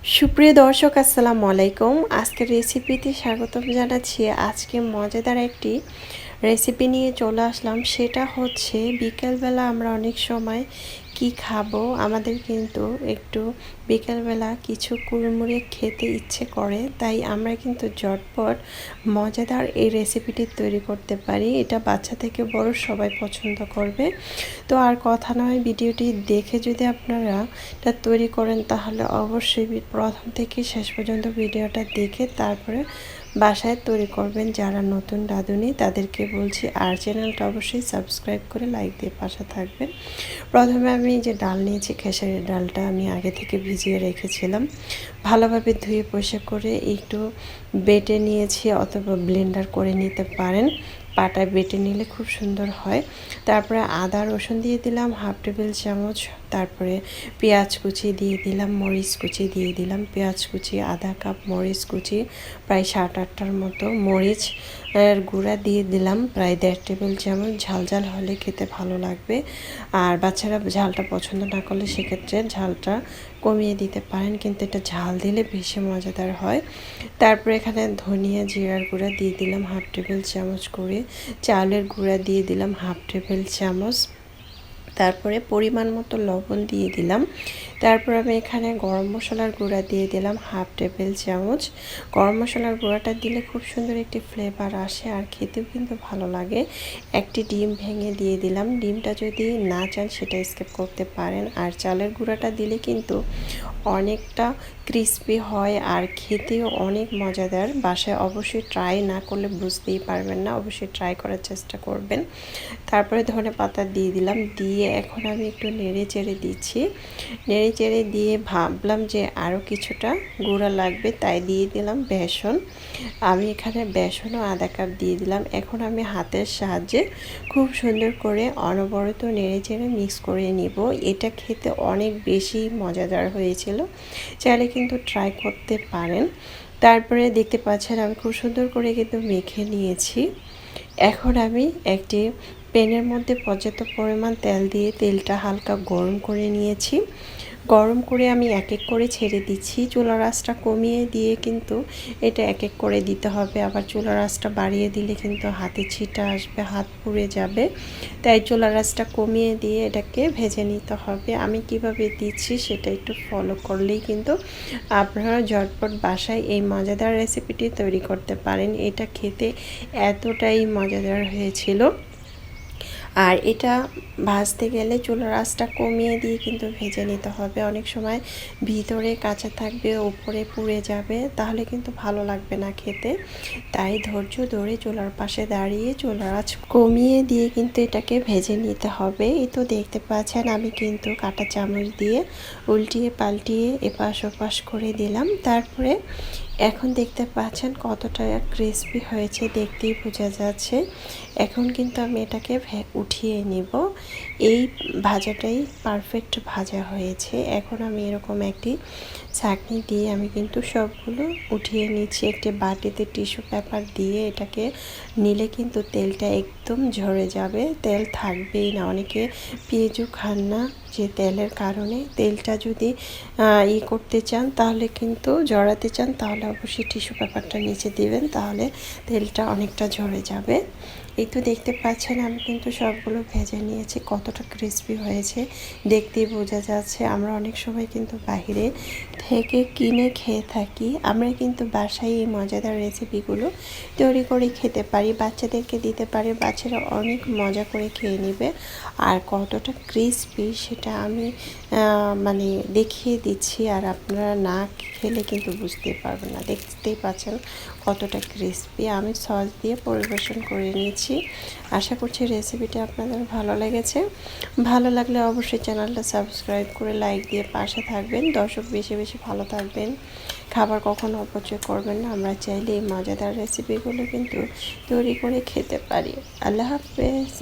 সুপ্রিয় দর্শক আসসালামু আলাইকুম। আজকের রেসিপিতে স্বাগতম জানাচ্ছি। আজকে মজাদার একটি রেসিপি নিয়ে চলে আসলাম। সেটা হচ্ছে বিকেলবেলা আমরা অনেক সময় কি খাবো, আমাদের কিন্তু একটু বিকেলবেলা কিছু কুড়মুড়ে খেতে ইচ্ছে করে, তাই আমরা কিন্তু ঝটপট মজাদার এই রেসিপিটি তৈরি করতে পারি। এটা বাচ্চা থেকে বড় সবাই পছন্দ করবে। তো আর কথা নয়, ভিডিওটি দেখে যদি আপনারা এটা তৈরি করেন তাহলে অবশ্যই প্রথম থেকে শেষ পর্যন্ত ভিডিওটা দেখে তারপরে বাসায় তৈরি করবেন। যারা নতুন রাঁধুনি তাদেরকে বলছি, আর চ্যানেলটা অবশ্যই সাবস্ক্রাইব করে লাইক দিয়ে পাশে থাকবেন। প্রথমে আমি যে ডাল নিয়েছি, খেসারির ডালটা আমি আগে থেকে ভিজিয়ে রেখেছিলাম। ভালোভাবে ধুয়ে পরিষ্কার করে একটু বেটে নিয়েছি, অথবা ব্লেন্ডার করে নিতে পারেন। পাটায় বেটে নিলে খুব সুন্দর হয়। তারপরে আদা রসুন দিয়ে দিলাম হাফ টেবিল চামচ। তারপরে পেঁয়াজ কুচি দিয়ে দিলাম, মরিচ কুচি দিয়ে দিলাম। পেঁয়াজ কুচি আধা কাপ, মরিচ কুচি প্রায় 7-8টার মতো, মরিচ এর গুঁড়া দিয়ে দিলাম প্রায় 1.5 টেবিল চামচ। ঝাল ঝাল হলে খেতে ভালো লাগবে, আর বাচ্চারা ঝালটা পছন্দ না করলে সেক্ষেত্রে ঝালটা কমিয়ে দিতে পারেন, কিন্তু এটা ঝাল দিলে বেশি মজাদার হয়। তারপরে এখানে ধনিয়া জিরার গুঁড়া দিয়ে দিলাম হাফ টেবিল চামচ করে। চালের গুঁড়া দিয়ে দিলাম হাফ টেবিল চামচ। তারপরে পরিমাণ মতো লবণ দিয়ে দিলাম। তারপর আমি এখানে গরম মশলার গুঁড়া দিয়ে দিলাম হাফ টেবিল চামচ। গরম মশলার গুঁড়াটা দিলে খুব সুন্দর একটি ফ্লেভার আসে, আর খেতেও কিন্তু ভালো লাগে। একটি ডিম ভেঙে দিয়ে দিলাম। ডিমটা যদি না চান সেটা স্কিপ করতে পারেন। আর চালের গুঁড়াটা দিলে কিন্তু অনেকটা ক্রিস্পি হয় আর খেতেও অনেক মজাদার। বাসায় অবশ্যই ট্রাই না করলে বুঝতেই পারবেন না, অবশ্যই ট্রাই করার চেষ্টা করবেন। তারপরে ধনেপাতা দিয়ে দিলাম, দিয়ে এখন আমি একটু নেড়ে চেড়ে দিচ্ছি। নেড়ে চেড়ে দিয়ে ভাবলাম যে আরও কিছুটা গুঁড়া লাগবে, তাই দিয়ে দিলাম বেসন। আমি এখানে বেসনও আধা কাপ দিয়ে দিলাম। এখন আমি হাতের সাহায্যে খুব সুন্দর করে অনবরত নেড়ে চেড়ে মিক্স করে নিব। এটা খেতে অনেক বেশি মজাদার হয়েছিল, চাইলে কিন্তু ট্রাই করতে পারেন। তারপরে দেখতে পাচ্ছেন আমি খুব সুন্দর করে কিন্তু মেখে নিয়েছি। এখন আমি একটি প্যানের মধ্যে পর্যাপ্ত পরিমাণ তেল দিয়ে তেলটা হালকা গরম করে নিয়েছি। গরম করে আমি এক এক করে ছেড়ে দিচ্ছি। চুলার আঁচটা কমিয়ে দিয়ে কিন্তু এটা এক এক করে দিতে হবে, আবার চুলার আঁচটা বাড়িয়ে দিলে কিন্তু হাতে ছিটা আসবে, হাত পুড়ে যাবে। তাই চুলার আঁচটা কমিয়ে দিয়ে এটাকে ভেজে নিতে হবে। আমি কিভাবে দিচ্ছি সেটা একটু ফলো করলেই কিন্তু আপনারা ঝটপট বাসায় এই মজাদার রেসিপিটি তৈরি করতে পারেন। এটা খেতে এতটাই মজাদার হয়েছিল। আর এটা ভাজতে গেলে চুলার আঁচটা কমিয়ে দিয়ে কিন্তু ভেজে নিতে হবে। অনেক সময় ভিতরে কাঁচা থাকবে, উপরে পুড়ে যাবে, তাহলে কিন্তু ভালো লাগবে না খেতে। তাই ধৈর্য ধরে চুলার পাশে দাঁড়িয়ে চুলার আঁচ কমিয়ে দিয়ে কিন্তু এটাকে ভেজে নিতে হবে। এই তো দেখতে পাচ্ছেন আমি কিন্তু কাঁটা চামচ দিয়ে উল্টিয়ে পাল্টিয়ে এপাশ ওপাশ করে দিলাম। তারপরে এখন দেখতে পাচ্ছেন কতটা ক্রিস্পি হয়েছে, দেখতেই বোঝা যাচ্ছে। এখন কিন্তু আমি এটাকে উঠিয়ে নিব। এই ভাজাটাই পারফেক্ট ভাজা হয়েছে। এখন আমি এরকম একটি ছাঁকনি দিয়ে আমি কিন্তু সবগুলো উঠিয়ে নিচ্ছি। একটি বাটিতে টিস্যু পেপার দিয়ে এটাকে নিলে কিন্তু তেলটা একদম ঝরে যাবে, তেল থাকবেই না। অনেকে পেঁয়াজু খান না, যে তেলের কারণে। তেলটা যদি করতে চান তাহলে কিন্তু ঝরাতে চান তাহলে অবশ্যই টিস্যু পেপারটা নিচে দিবেন, তাহলে তেলটা অনেকটা ঝরে যাবে। এই তো দেখতে পাচ্ছেন আমি কিন্তু সবগুলো ভেজে নিয়েছি। কতটা ক্রিস্পি হয়েছে দেখতেই বোঝা যাচ্ছে। আমরা অনেক সময় কিন্তু বাইরে থেকে কিনে খেয়ে থাকি, আমরা কিন্তু বাসায় এই মজাদার রেসিপিগুলো তৈরি করে খেতে পারি, বাচ্চাদেরকে দিতে পারি, বাচ্চারা অনেক মজা করে খেয়ে নেবে। আর কতটা ক্রিস্পি সেটা আমি মানে দেখিয়ে দিচ্ছি, আর আপনারা না খেলে কিন্তু বুঝতেই পারবেন না। দেখতেই পাচ্ছেন কতটা ক্রিস্পি। আমি সস দিয়ে পরিবেশন করে নিয়েছি। আশা করছি রেসিপিটা আপনাদের ভালো লেগেছে। ভালো লাগলে অবশ্যই চ্যানেলটা সাবস্ক্রাইব করে লাইক দিয়ে পাশে থাকবেন। দর্শক বেশি বেশি ভালো থাকবেন, খাবার কখনো অপচয় করবেন না। আমরা চাইলে এই মজাদার রেসিপিগুলো কিন্তু তৈরি করে খেতে পারি। আল্লাহ হাফেজ।